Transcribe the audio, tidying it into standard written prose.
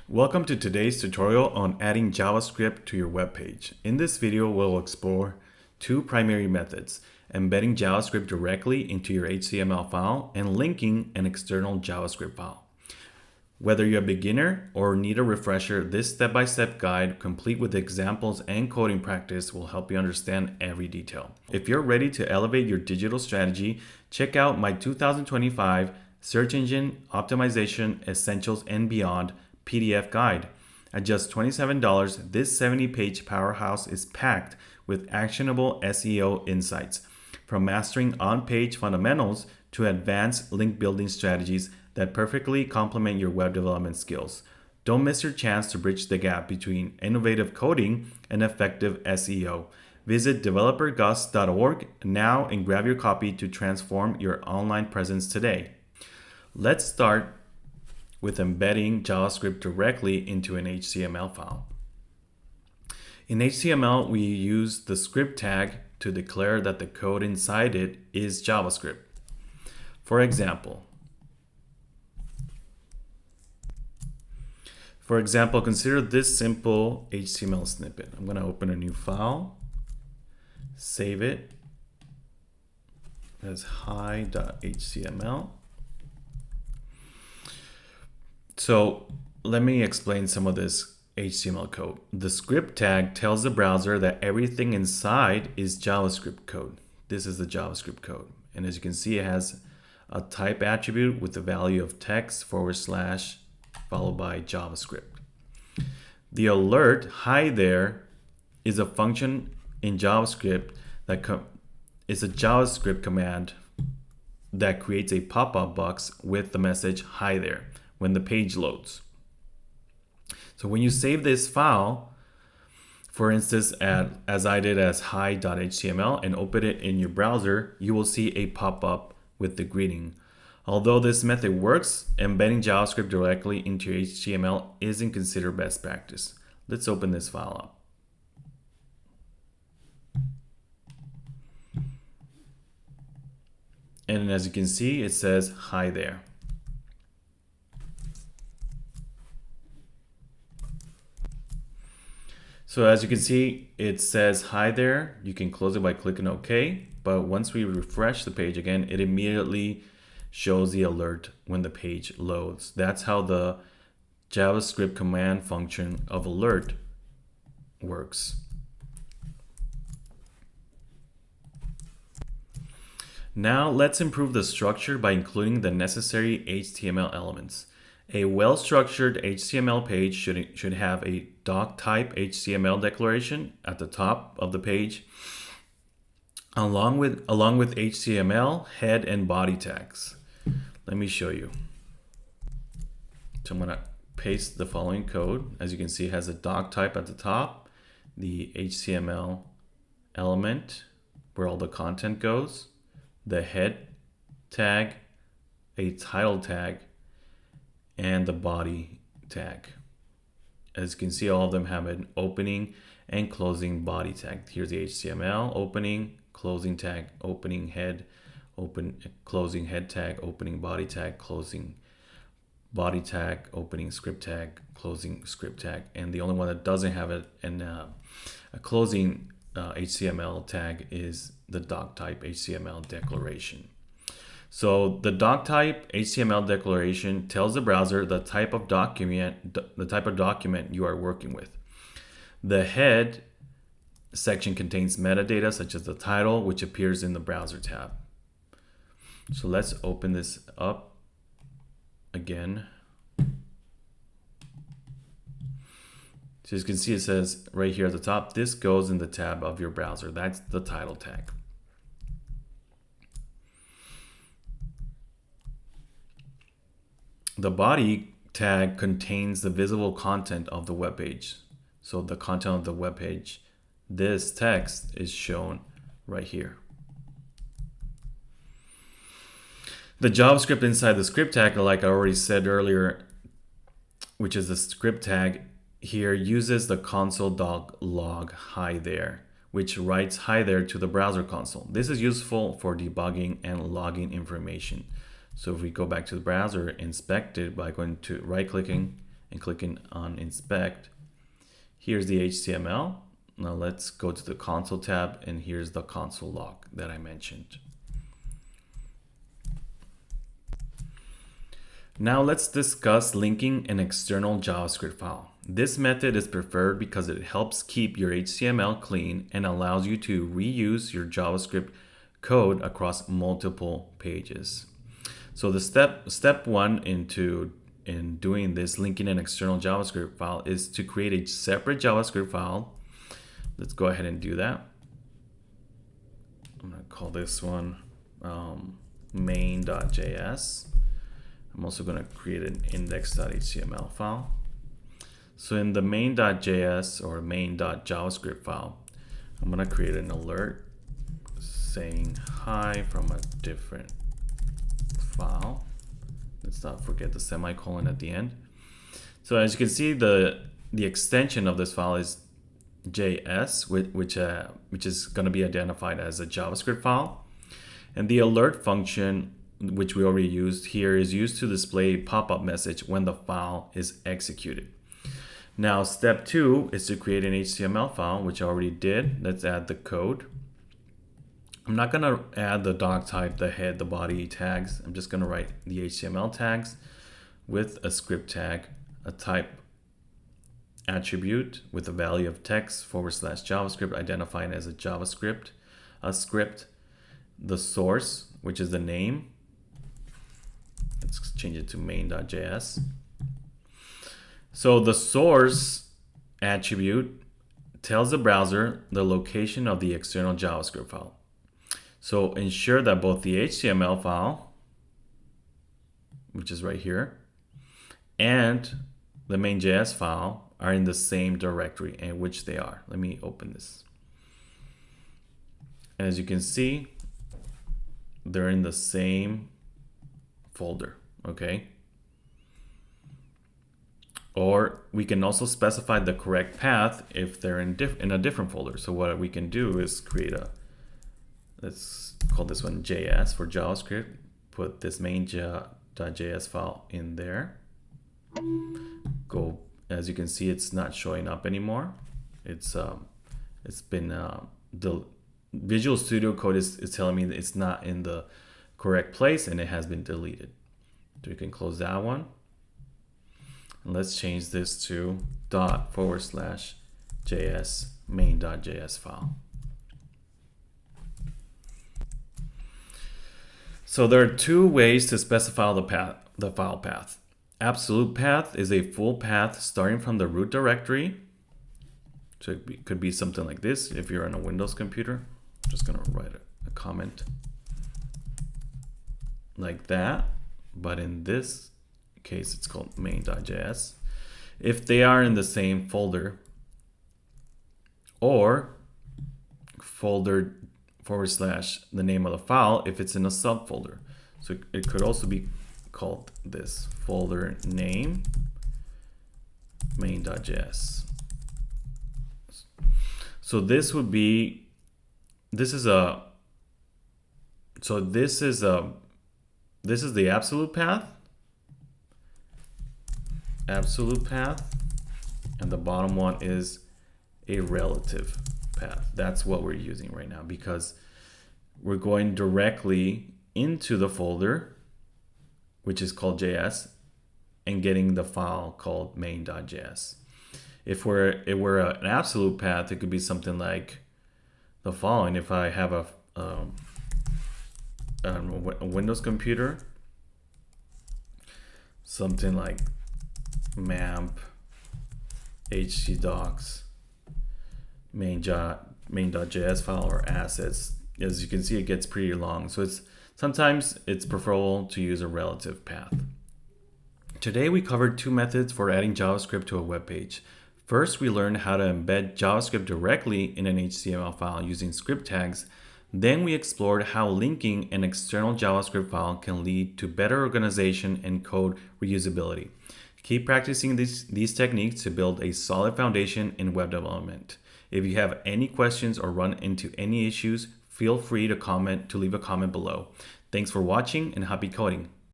Welcome to today's tutorial on adding JavaScript to your web page. In this video, we'll explore two primary methods: embedding JavaScript directly into your HTML file and linking an external JavaScript file. Whether you're a beginner or need a refresher, this step-by-step guide, complete with examples and coding practice, will help you understand every detail. If you're ready to elevate your digital strategy, check out my 2025 Search Engine Optimization Essentials and Beyond PDF guide. At just $27, this 70-page powerhouse is packed with actionable SEO insights, from mastering on-page fundamentals to advanced link building strategies that perfectly complement your web development skills. Don't miss your chance to bridge the gap between innovative coding and effective SEO. Visit developergus.org now and grab your copy to transform your online presence today. Let's start with embedding JavaScript directly into an HTML file. In HTML, we use the script tag to declare that the code inside it is JavaScript. For example, consider this simple HTML snippet. I'm going to open a new file, save it as hi.html. So let me explain some of this HTML code. The script tag tells the browser that everything inside is JavaScript code. This is the JavaScript code. And as you can see, it has a type attribute with the value of text / followed by JavaScript. The alert hi there is a function in JavaScript that is a JavaScript command that creates a pop-up box with the message hi there when the page loads. So when you save this file, for instance, as I did as hi.html, and open it in your browser, you will see a pop-up with the greeting. Although this method works, embedding JavaScript directly into your HTML isn't considered best practice. Let's open this file up. And as you can see, it says hi there. So as you can see, it says hi there. You can close it by clicking OK. But once we refresh the page again, it immediately shows the alert when the page loads. That's how the JavaScript command function of alert works. Now let's improve the structure by including the necessary HTML elements. A well-structured HTML page should have a doc-type HTML declaration at the top of the page, along with HTML head and body tags. Let me show you. So I'm going to paste the following code. As you can see, it has a doc type at the top, the HTML element where all the content goes, the head tag, a title tag, and the body tag. As you can see, all of them have an opening and closing body tag. Here's the HTML opening, closing tag, opening head, closing head tag, opening body tag, closing body tag, opening script tag, closing script tag. And the only one that doesn't have a closing HTML tag is the doc type HTML declaration. So the doc type HTML declaration tells the browser the type of document you are working with. The head section contains metadata such as the title, which appears in the browser tab. So let's open this up again. So as you can see, it says right here at the top, this goes in the tab of your browser. That's the title tag. The body tag contains the visible content of the web page. So the content of the web page, this text is shown right here. The JavaScript inside the script tag, like I already said earlier, which is the script tag here, uses the console.log hi there, which writes hi there to the browser console. This is useful for debugging and logging information. So if we go back to the browser, inspect it by going to right-clicking and clicking on inspect, here's the HTML. Now let's go to the console tab, and here's the console log that I mentioned. Now let's discuss linking an external JavaScript file. This method is preferred because it helps keep your HTML clean and allows you to reuse your JavaScript code across multiple pages. So the step one in doing this, linking an external JavaScript file, is to create a separate JavaScript file. Let's go ahead and do that. I'm going to call this one main.js. I'm also going to create an index.html file. So in the main.js or main.javascript file, I'm going to create an alert saying hi from a different file. Let's not forget the semicolon at the end. So as you can see, the extension of this file is JS, which is going to be identified as a JavaScript file. And the alert function, which we already used here, is used to display a pop-up message when the file is executed. Now, step two is to create an HTML file, which I already did. Let's add the code. I'm not going to add the doc type, the head, the body tags. I'm just going to write the HTML tags with a script tag, a type attribute with a value of text / JavaScript identified as a JavaScript, a script, the source, which is the name. Let's change it to main.js. So the source attribute tells the browser the location of the external JavaScript file. So ensure that both the HTML file, which is right here, and the main.js file are in the same directory, and which they are. Let me open this. And as you can see, they're in the same folder, okay? Or we can also specify the correct path if they're in a different folder. So what we can do is create let's call this one JS for JavaScript, put this main.js file in there. As you can see, it's not showing up anymore. It's been the Visual Studio Code is telling me that it's not in the correct place and it has been deleted. So we can close that one. And let's change this to ./JS main.js file. So there are two ways to specify the file path. Absolute path is a full path starting from the root directory. So it could be something like this if you're on a Windows computer. I'm just going to write a comment like that. But in this case, it's called main.js. If they are in the same folder, or folder / the name of the file if it's in a subfolder. So it could also be called this folder name main.js. So this is the absolute path, and the bottom one is a relative path. That's what we're using right now because we're going directly into the folder, which is called JS, and getting the file called main.js. If it were an absolute path, it could be something like the following. If I have a Windows computer, something like mamp htdocs main.js file or assets. As you can see, it gets pretty long. So sometimes it's preferable to use a relative path. Today we covered two methods for adding JavaScript to a web page. First, we learned how to embed JavaScript directly in an HTML file using script tags. Then we explored how linking an external JavaScript file can lead to better organization and code reusability. Keep practicing these techniques to build a solid foundation in web development. If you have any questions or run into any issues, feel free to leave a comment below. Thanks for watching and happy coding.